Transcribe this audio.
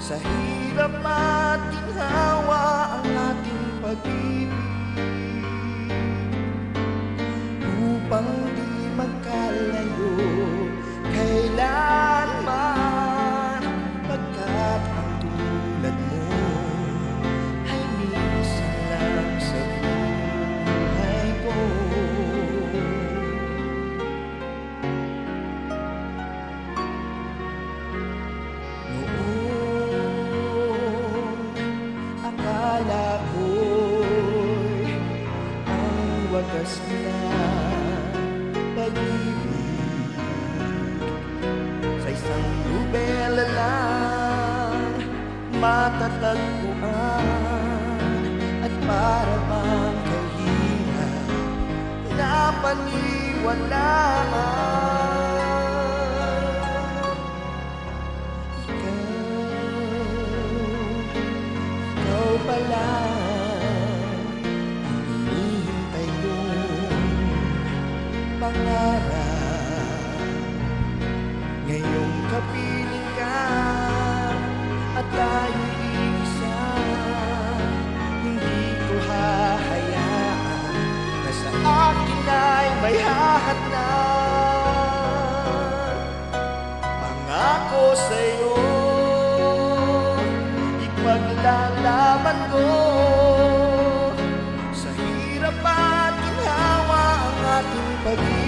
Sa hirap at ginhawa ang ating pag-ibig, upang di magkalayo kailanman, pagkat ang tulad mo ay minsan lang sa buhay ko. Akala ko'y ang wagas na pag-ibig, sa isang nobela lang matatagpuan, at para bang kahirap na paniwalaan. Ikaw pala ang hinihintay kong pangarap. Ngayong kapiling ka at tayo'y isa, hindi ko hahayaan na sa akin ay may hahatnan. Pangako sa'yo, ipaglalaban ko, sa hirap at ginhawa ang ating pag-ibig,